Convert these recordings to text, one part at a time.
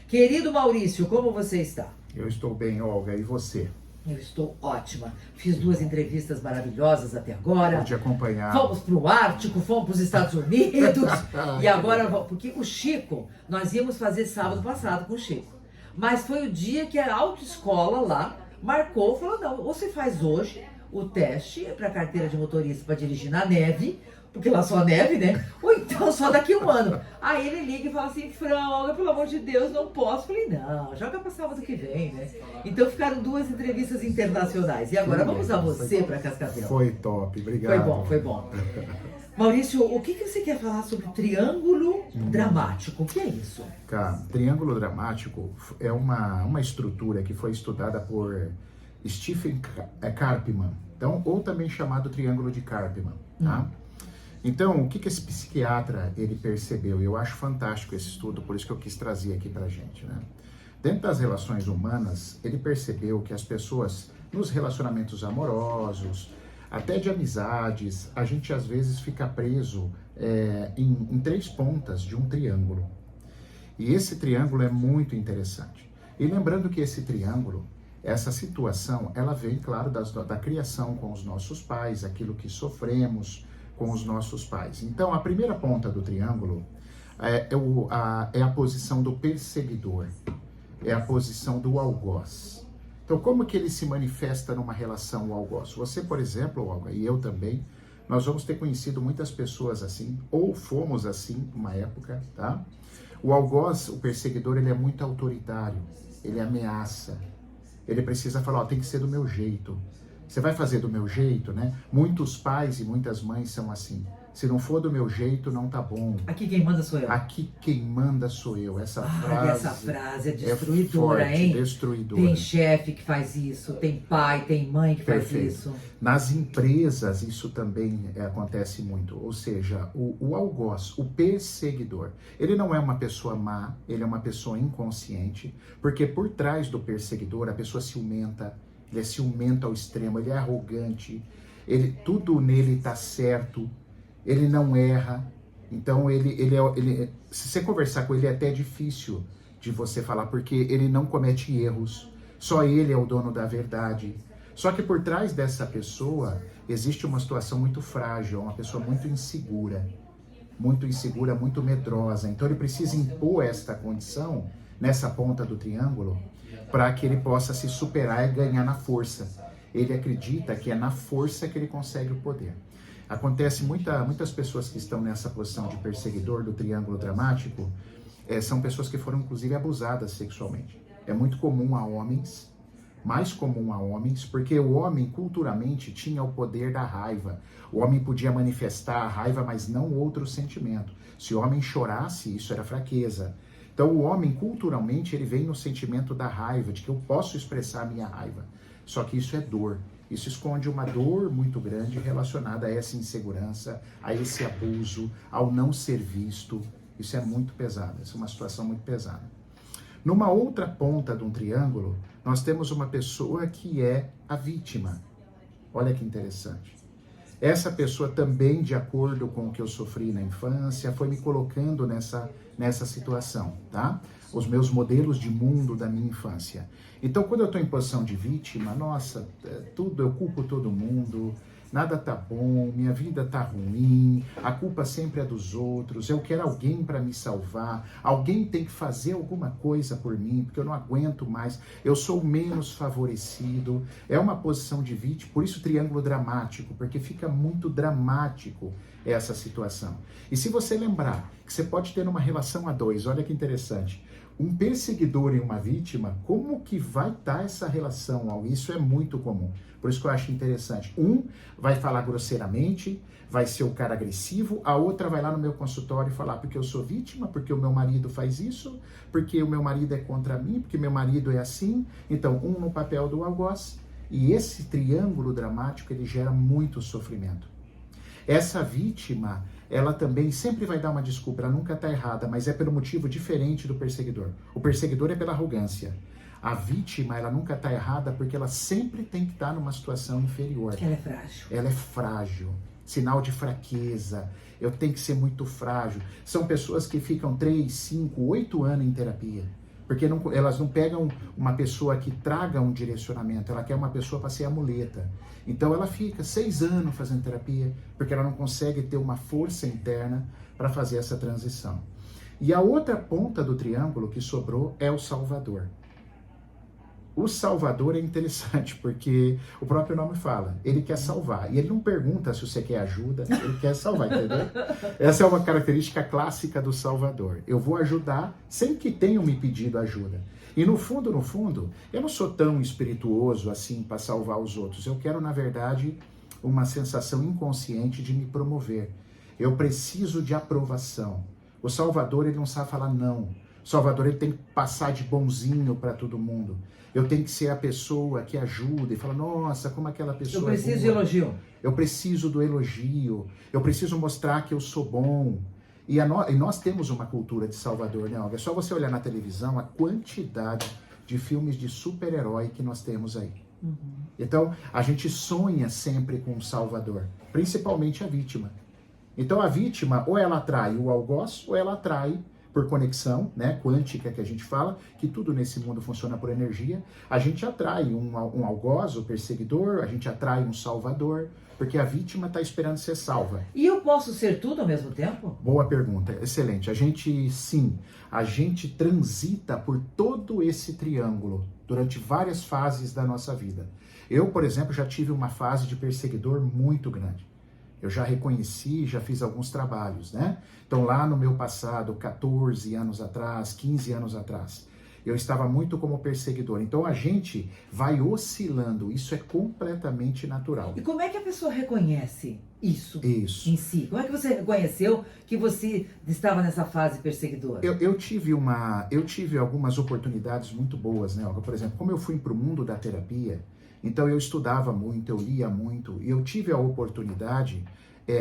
Querido Maurício, como você está? Eu estou bem, Olga, e você? Eu estou ótima. Fiz 2 entrevistas maravilhosas até agora. Pude acompanhar. Fomos para o Ártico, fomos para os Estados Unidos. E agora, porque o Chico, nós íamos fazer sábado passado com o Chico. Mas foi o dia que a autoescola lá marcou, falou, não, ou você faz hoje o teste para carteira de motorista para dirigir na neve, porque lá só neve, né? Ou então só daqui a um ano. Aí ele liga e fala assim, Fran, Olga, pelo amor de Deus, não posso. Falei, não, joga para sábado que vem, né? Então ficaram 2 entrevistas internacionais. E agora vamos a você para Cascavel. Foi top, obrigado. Foi bom. Maurício, o que você quer falar sobre triângulo dramático? O que é isso? Cara, triângulo dramático é uma estrutura que foi estudada por Stephen Karpman, então, ou também chamado triângulo de Karpman, tá? Então, o que esse psiquiatra ele percebeu? Eu acho fantástico esse estudo, por isso que eu quis trazer aqui pra gente, né? Dentro das relações humanas, ele percebeu que as pessoas, nos relacionamentos amorosos, até de amizades, a gente às vezes fica preso em 3 pontas de um triângulo. E esse triângulo é muito interessante. E lembrando que esse triângulo, essa situação, ela vem, claro, da criação com os nossos pais, aquilo que sofremos com os nossos pais. Então, a primeira ponta do triângulo é a posição do perseguidor, é a posição do algoz. Então, como que ele se manifesta numa relação ao algoz? Você, por exemplo, Olga, e eu também, nós vamos ter conhecido muitas pessoas assim, ou fomos assim uma época, tá? O algoz, o perseguidor, ele é muito autoritário, ele ameaça, ele precisa falar, ó, tem que ser do meu jeito. Você vai fazer do meu jeito, né? Muitos pais e muitas mães são assim. Se não for do meu jeito, não tá bom. Aqui quem manda sou eu. Aqui quem manda sou eu. Essa frase é destruidora, forte, hein? destruidora. Tem chefe que faz isso, tem pai, tem mãe que faz isso. Nas empresas, isso também acontece muito. Ou seja, o algoz, o perseguidor, ele não é uma pessoa má, ele é uma pessoa inconsciente, porque por trás do perseguidor, a pessoa ciumenta, ele é ciumento ao extremo, ele é arrogante, tudo nele está certo, ele não erra. Então, se você conversar com ele é até difícil de você falar, porque ele não comete erros, só ele é o dono da verdade. Só que por trás dessa pessoa existe uma situação muito frágil, uma pessoa muito insegura, muito medrosa. Então ele precisa impor esta condição nessa ponta do triângulo para que ele possa se superar e ganhar na força. Ele acredita que é na força que ele consegue o poder. Acontece muitas pessoas que estão nessa posição de perseguidor do triângulo dramático, são pessoas que foram inclusive abusadas sexualmente. É muito comum a homens, mais comum a homens, porque o homem culturalmente tinha o poder da raiva. O homem podia manifestar a raiva, mas não outro sentimento. Se o homem chorasse, isso era fraqueza. Então o homem culturalmente ele vem no sentimento da raiva, de que eu posso expressar a minha raiva. Só que isso é dor. Isso esconde uma dor muito grande relacionada a essa insegurança, a esse abuso, ao não ser visto. Isso é muito pesado, isso é uma situação muito pesada. Numa outra ponta de um triângulo, nós temos uma pessoa que é a vítima. Olha que interessante. Essa pessoa também, de acordo com o que eu sofri na infância, foi me colocando nessa situação, tá? Os meus modelos de mundo da minha infância. Então, quando eu estou em posição de vítima, nossa, eu culpo todo mundo, nada tá bom, minha vida tá ruim, a culpa sempre é dos outros, eu quero alguém para me salvar, alguém tem que fazer alguma coisa por mim, porque eu não aguento mais, eu sou menos favorecido. É uma posição de vítima, por isso triângulo dramático, porque fica muito dramático essa situação. E se você lembrar que você pode ter uma relação a 2, olha que interessante, um perseguidor e uma vítima, como que vai estar essa relação? Isso é muito comum. Por isso que eu acho interessante. Um vai falar grosseiramente, vai ser o cara agressivo, a outra vai lá no meu consultório e falar porque eu sou vítima, porque o meu marido faz isso, porque o meu marido é contra mim, porque meu marido é assim. Então, um no papel do algoz. E esse triângulo dramático, ele gera muito sofrimento. Essa vítima, ela também sempre vai dar uma desculpa, ela nunca está errada, mas é pelo motivo diferente do perseguidor. O perseguidor é pela arrogância. A vítima, ela nunca está errada porque ela sempre tem que estar numa situação inferior. Ela é frágil. Ela é frágil. Sinal de fraqueza. Eu tenho que ser muito frágil. São pessoas que ficam 3, 5, 8 anos em terapia. Porque elas não pegam uma pessoa que traga um direcionamento, ela quer uma pessoa para ser a muleta. Então ela fica 6 anos fazendo terapia, porque ela não consegue ter uma força interna para fazer essa transição. E a outra ponta do triângulo que sobrou é o Salvador. O Salvador é interessante, porque o próprio nome fala, ele quer salvar. E ele não pergunta se você quer ajuda, ele quer salvar, entendeu? Essa é uma característica clássica do Salvador. Eu vou ajudar sem que tenham me pedido ajuda. E no fundo, eu não sou tão espirituoso assim para salvar os outros. Eu quero, na verdade, uma sensação inconsciente de me promover. Eu preciso de aprovação. O Salvador, ele não sabe falar não. O Salvador, ele tem que passar de bonzinho para todo mundo. Eu tenho que ser a pessoa que ajuda e fala, nossa, como aquela pessoa. Eu preciso de elogio. Eu preciso do elogio. Eu preciso mostrar que eu sou bom. E nós temos uma cultura de Salvador, né, Olga? É só você olhar na televisão a quantidade de filmes de super-herói que nós temos aí. Uhum. Então, a gente sonha sempre com um Salvador, principalmente a vítima. Então, a vítima, ou ela atrai o algoz, ou ela atrai por conexão, né, quântica que a gente fala, que tudo nesse mundo funciona por energia. A gente atrai um algoz, o perseguidor, a gente atrai um salvador, porque a vítima está esperando ser salva. E eu posso ser tudo ao mesmo tempo? Boa pergunta, excelente. A gente transita por todo esse triângulo durante várias fases da nossa vida. Eu, por exemplo, já tive uma fase de perseguidor muito grande. Eu já reconheci, já fiz alguns trabalhos, né? Então, lá no meu passado, 14 anos atrás, 15 anos atrás, eu estava muito como perseguidor. Então, a gente vai oscilando. Isso é completamente natural. E como é que a pessoa reconhece isso em si? Como é que você reconheceu que você estava nessa fase perseguidora? Eu tive algumas oportunidades muito boas, né, Olga? Por exemplo, como eu fui para o mundo da terapia, então eu estudava muito, eu lia muito, e eu tive a oportunidade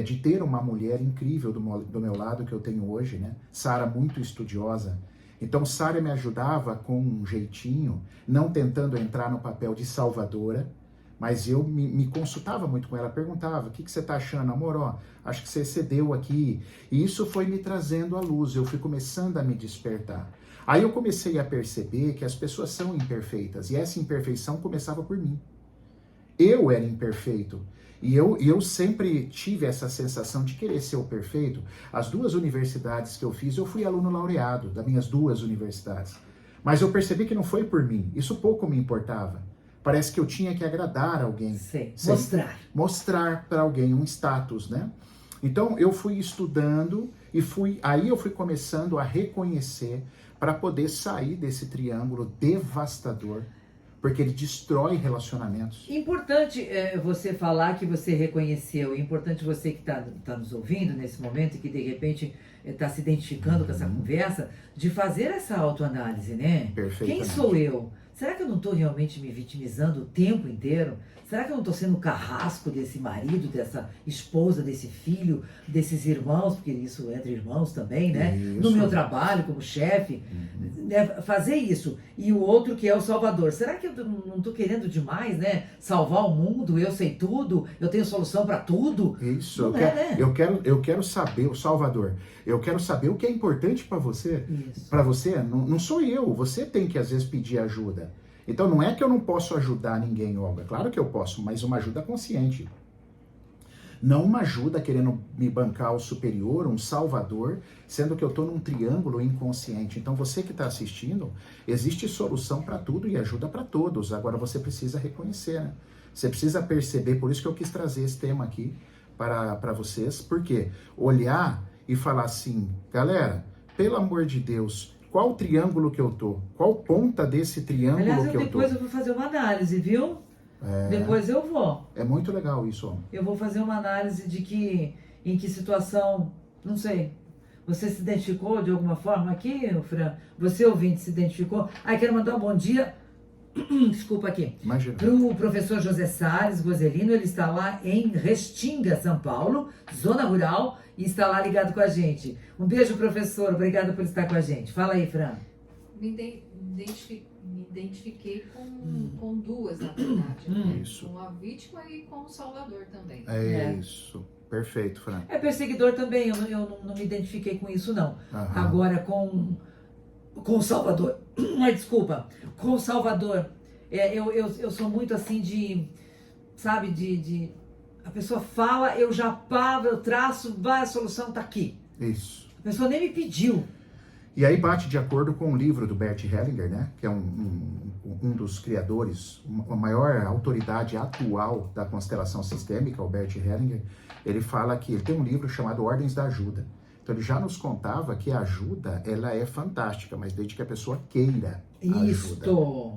de ter uma mulher incrível do meu lado, que eu tenho hoje, né? Sara, muito estudiosa. Então Sara me ajudava com um jeitinho, não tentando entrar no papel de salvadora, mas eu me consultava muito com ela, perguntava, o que você está achando, amor? Ó, acho que você cedeu aqui. E isso foi me trazendo à luz, eu fui começando a me despertar. Aí eu comecei a perceber que as pessoas são imperfeitas, e essa imperfeição começava por mim. Eu era imperfeito, e eu sempre tive essa sensação de querer ser o perfeito. As 2 universidades que eu fiz, eu fui aluno laureado das minhas 2 universidades. Mas eu percebi que não foi por mim, isso pouco me importava. Parece que eu tinha que agradar alguém. Sim. Mostrar para alguém um status, né? Então eu fui estudando e aí eu fui começando a reconhecer para poder sair desse triângulo devastador, porque ele destrói relacionamentos. Importante você falar que você reconheceu, importante você que tá nos ouvindo nesse momento e que de repente está se identificando com essa conversa, de fazer essa autoanálise, né? Perfeitamente. Quem sou eu? Será que eu não estou realmente me vitimizando o tempo inteiro? Será que eu não estou sendo carrasco desse marido, dessa esposa, desse filho, desses irmãos, porque isso é entre irmãos também, né? Isso. No meu trabalho como chefe, né? Fazer isso. E o outro que é o salvador. Será que eu não estou querendo demais, né? Salvar o mundo, eu sei tudo, eu tenho solução para tudo? Isso, né? eu quero saber, o Salvador, eu quero saber o que é importante para você. Para você, não sou eu, você tem que às vezes pedir ajuda. Então não é que eu não posso ajudar ninguém, Olga. Claro que eu posso, mas uma ajuda consciente. Não uma ajuda querendo me bancar ao superior, um salvador, sendo que eu estou num triângulo inconsciente. Então você que está assistindo, existe solução para tudo e ajuda para todos. Agora você precisa reconhecer, né? Você precisa perceber, por isso que eu quis trazer esse tema aqui para vocês. Por quê? Olhar e falar assim, galera, pelo amor de Deus, qual triângulo que eu tô? Qual ponta desse triângulo que eu tô? Depois eu vou fazer uma análise, viu? Depois eu vou. É muito legal isso, homem. Eu vou fazer uma análise de em que situação, não sei. Você se identificou de alguma forma aqui, Fran? Você ouvinte se identificou? Quero mandar um bom dia. Desculpa aqui. Imagina. Para o professor José Salles Gozelino, ele está lá em Restinga, São Paulo, zona rural, e está lá ligado com a gente. Um beijo, professor. Obrigada por estar com a gente. Fala aí, Fran. Me identifiquei com 2, na verdade. Né? Isso. Com a vítima e com o salvador também. Isso. Perfeito, Fran. É perseguidor também. Eu não me identifiquei com isso, não. Aham. Agora, com o salvador. Ai, desculpa, com o Salvador. Eu sou muito assim sabe, a pessoa fala, eu já paro, eu traço, vai, a solução tá aqui. Isso. A pessoa nem me pediu. E aí bate de acordo com o livro do Bert Hellinger, né? Que é um dos criadores, a maior autoridade atual da constelação sistêmica, o Bert Hellinger. Ele fala que ele tem um livro chamado Ordens da Ajuda. Então ele já nos contava que a ajuda, ela é fantástica, mas desde que a pessoa queira a ajuda.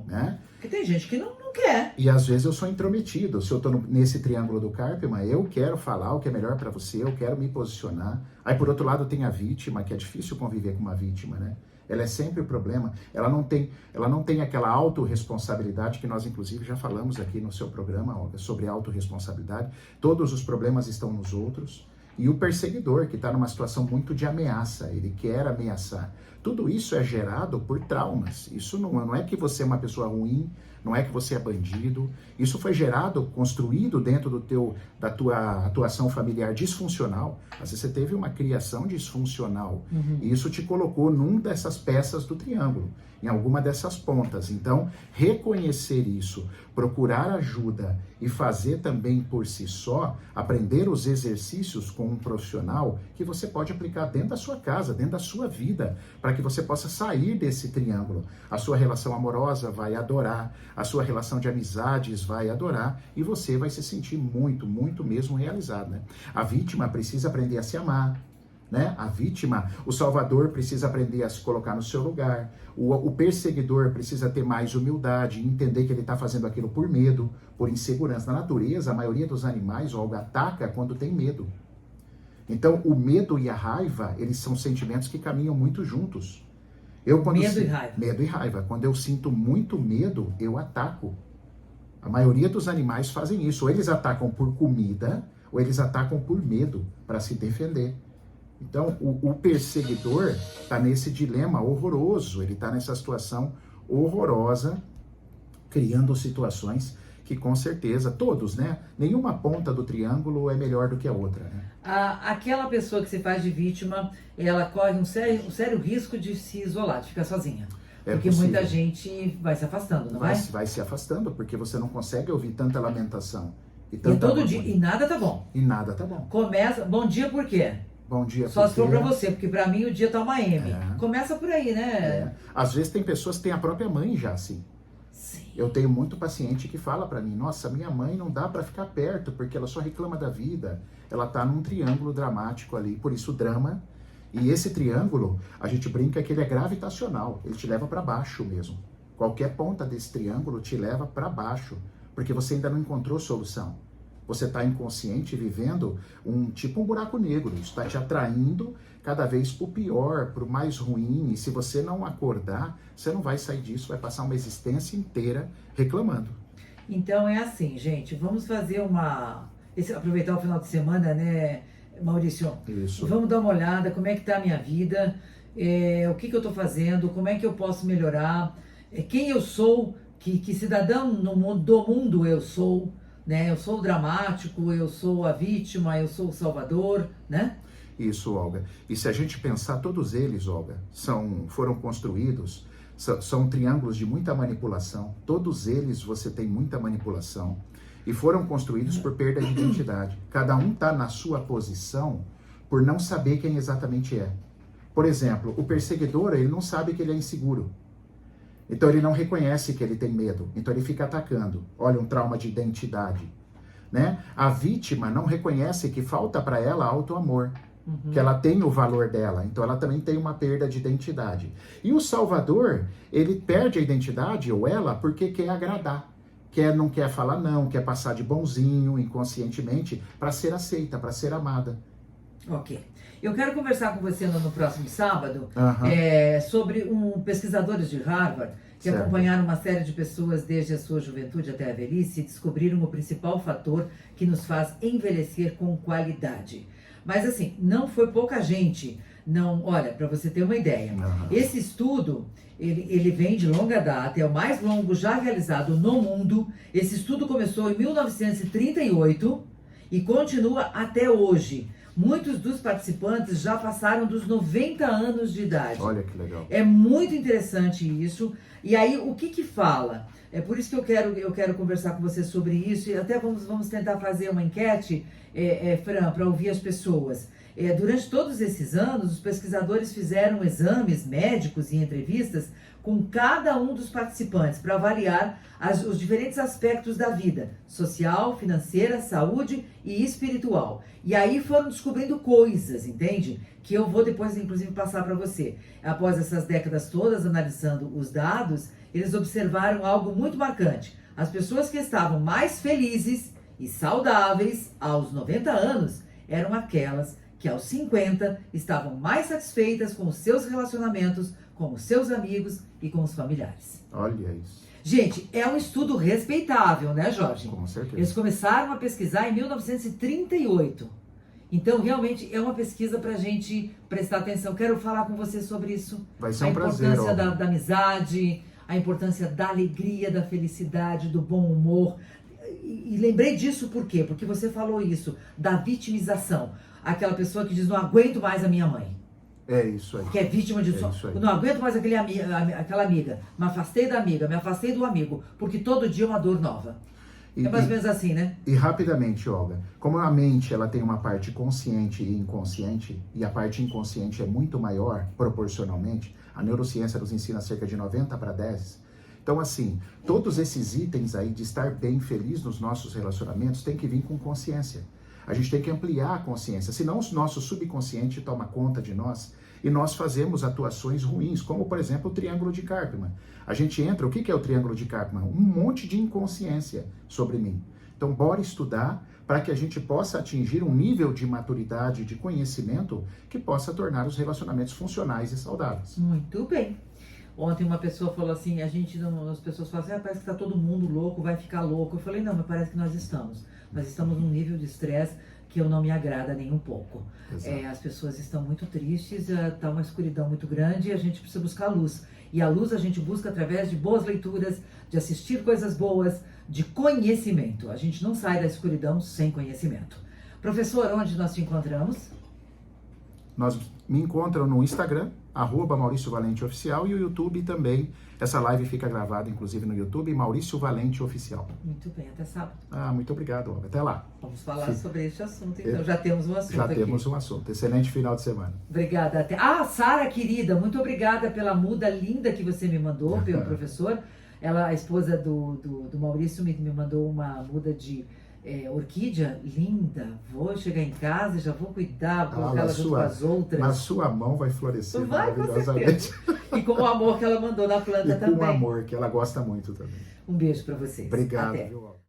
Né? Porque tem gente que não quer. E às vezes eu sou intrometido. Se eu estou nesse triângulo do Karpman, eu quero falar o que é melhor para você, eu quero me posicionar. Aí por outro lado tem a vítima, que é difícil conviver com uma vítima, né? Ela é sempre o problema. Ela não tem aquela autorresponsabilidade que nós inclusive já falamos aqui no seu programa, Olga, sobre autorresponsabilidade. Todos os problemas estão nos outros. E o perseguidor, que está numa situação muito de ameaça, ele quer ameaçar. Tudo isso é gerado por traumas. Isso não é que você é uma pessoa ruim, não é que você é bandido. Isso foi gerado, construído dentro da tua atuação familiar disfuncional. Às vezes você teve uma criação disfuncional. E isso te colocou num dessas peças do triângulo, em alguma dessas pontas. Então, reconhecer isso, procurar ajuda e fazer também por si só, aprender os exercícios com um profissional que você pode aplicar dentro da sua casa, dentro da sua vida, para que você possa sair desse triângulo. A sua relação amorosa vai adorar, a sua relação de amizades vai adorar e você vai se sentir muito, muito mesmo realizado, né? A vítima precisa aprender a se amar, né? A vítima, o salvador precisa aprender a se colocar no seu lugar, o perseguidor precisa ter mais humildade, entender que ele está fazendo aquilo por medo, por insegurança. Na natureza, a maioria dos animais, Olga, ataca quando tem medo. Então, o medo e a raiva, eles são sentimentos que caminham muito juntos. Medo e raiva. Medo e raiva. Quando eu sinto muito medo, eu ataco. A maioria dos animais fazem isso. Ou eles atacam por comida, ou eles atacam por medo, para se defender. Então, o perseguidor está nesse dilema horroroso, ele está nessa situação horrorosa, criando situações que com certeza, todos, né? Nenhuma ponta do triângulo é melhor do que a outra, né? Aquela pessoa que se faz de vítima, ela corre um sério risco de se isolar, de ficar sozinha. Porque possível. muita gente vai se afastando, não vai? Vai se afastando, porque você não consegue ouvir tanta lamentação. E todo dia, e nada tá bom. E nada tá bom. Começa, bom dia por quê? Bom dia, só se for pra você, porque pra mim o dia tá uma M. Começa por aí, né? Às vezes tem pessoas que têm a própria mãe já assim. Sim. Eu tenho muito paciente que fala pra mim, nossa, minha mãe não dá pra ficar perto, porque ela só reclama da vida. Ela tá num triângulo dramático ali, por isso o drama. E esse triângulo, a gente brinca que ele é gravitacional, ele te leva pra baixo mesmo. Qualquer ponta desse triângulo te leva pra baixo, porque você ainda não encontrou solução. Você está inconsciente vivendo um buraco negro. Isso está te atraindo cada vez para o pior, para o mais ruim. E se você não acordar, você não vai sair disso, vai passar uma existência inteira reclamando. Então é assim, gente, vamos fazer aproveitar o final de semana, né, Maurício? Isso. Vamos dar uma olhada, como é que está a minha vida, o que eu estou fazendo, como é que eu posso melhorar, quem eu sou, que cidadão do mundo eu sou, né? Eu sou o dramático, eu sou a vítima, eu sou o salvador, né? Isso, Olga. E se a gente pensar, todos eles, Olga, foram construídos, são triângulos de muita manipulação. Todos eles você tem muita manipulação. E foram construídos por perda de identidade. Cada um está na sua posição por não saber quem exatamente é. Por exemplo, o perseguidor, ele não sabe que ele é inseguro. Então ele não reconhece que ele tem medo, então ele fica atacando. Olha, um trauma de identidade, né? A vítima não reconhece que falta para ela autoamor, que ela tem o valor dela, então ela também tem uma perda de identidade. E o salvador, ele perde a identidade, ou ela, porque quer agradar. Não quer falar não, quer passar de bonzinho, inconscientemente, para ser aceita, para ser amada. Ok. Eu quero conversar com você no próximo sábado sobre pesquisadores de Harvard que acompanharam uma série de pessoas desde a sua juventude até a velhice e descobriram o principal fator que nos faz envelhecer com qualidade. Mas assim, não foi pouca gente. Não, olha, para você ter uma ideia, esse estudo, ele vem de longa data, é o mais longo já realizado no mundo. Esse estudo começou em 1938 e continua até hoje, Muitos dos participantes já passaram dos 90 anos de idade. Olha que legal. É muito interessante isso. E aí, o que que fala? É por isso que eu quero conversar com você sobre isso, e até vamos tentar fazer uma enquete, Fran, para ouvir as pessoas. Durante todos esses anos, os pesquisadores fizeram exames médicos e entrevistas com cada um dos participantes para avaliar os diferentes aspectos da vida, social, financeira, saúde e espiritual. E aí foram descobrindo coisas, entende? Que eu vou depois, inclusive, passar para você. Após essas décadas todas analisando os dados, eles observaram algo muito marcante. As pessoas que estavam mais felizes e saudáveis aos 90 anos eram aquelas que aos 50 estavam mais satisfeitas com os seus relacionamentos, com os seus amigos e com os familiares. Olha isso. Gente, é um estudo respeitável, né, Jorge? Com certeza. Eles começaram a pesquisar em 1938. Então, realmente, é uma pesquisa para a gente prestar atenção. Quero falar com você sobre isso. Vai ser um a prazer. importância Olga. da amizade, a importância da alegria, da felicidade, do bom humor. E lembrei disso por quê? Porque você falou isso, da vitimização. Aquela pessoa que diz, não aguento mais a minha mãe. É isso aí. Que é vítima de isso aí. não aguento mais aquela amiga. Me afastei da amiga, me afastei do amigo. Porque todo dia é uma dor nova. É mais ou menos assim, né? E rapidamente, Olga, como a mente ela tem uma parte consciente e inconsciente, e a parte inconsciente é muito maior proporcionalmente, a neurociência nos ensina cerca de 90/10. Então, assim, todos esses itens aí de estar bem, feliz nos nossos relacionamentos tem que vir com consciência. A gente tem que ampliar a consciência, senão o nosso subconsciente toma conta de nós e nós fazemos atuações ruins, como, por exemplo, o Triângulo de Karpman. A gente entra, o que é o Triângulo de Karpman? Um monte de inconsciência sobre mim. Então, bora estudar para que a gente possa atingir um nível de maturidade, de conhecimento que possa tornar os relacionamentos funcionais e saudáveis. Muito bem. Ontem uma pessoa falou assim, as pessoas falam assim, parece que está todo mundo louco, vai ficar louco. Eu falei, não, mas parece que nós estamos. Nós estamos num nível de estresse que eu não me agrada nem um pouco. As pessoas estão muito tristes, está uma escuridão muito grande e a gente precisa buscar luz. E a luz a gente busca através de boas leituras, de assistir coisas boas, de conhecimento. A gente não sai da escuridão sem conhecimento. Professor, onde nós te encontramos? Me encontram no Instagram, @MaurícioValenteOficial, e o YouTube também. Essa live fica gravada, inclusive, no YouTube, Maurício Valente Oficial. Muito bem, até sábado. Muito obrigado, Olga. Até lá. Vamos falar sobre este assunto, então. Já temos um assunto aqui. Já temos um assunto. Excelente final de semana. Obrigada. Sara, querida, muito obrigada pela muda linda que você me mandou, pelo professor. Ela, a esposa do Maurício, me mandou uma muda de orquídea linda. Vou chegar em casa e já vou cuidar, colocar ela junto com as outras. Na sua mão vai florescer Vai, maravilhosamente. E com o amor que ela mandou na planta e também. com o amor, que ela gosta muito também. Um beijo para vocês. Obrigado, Até. viu, Olga?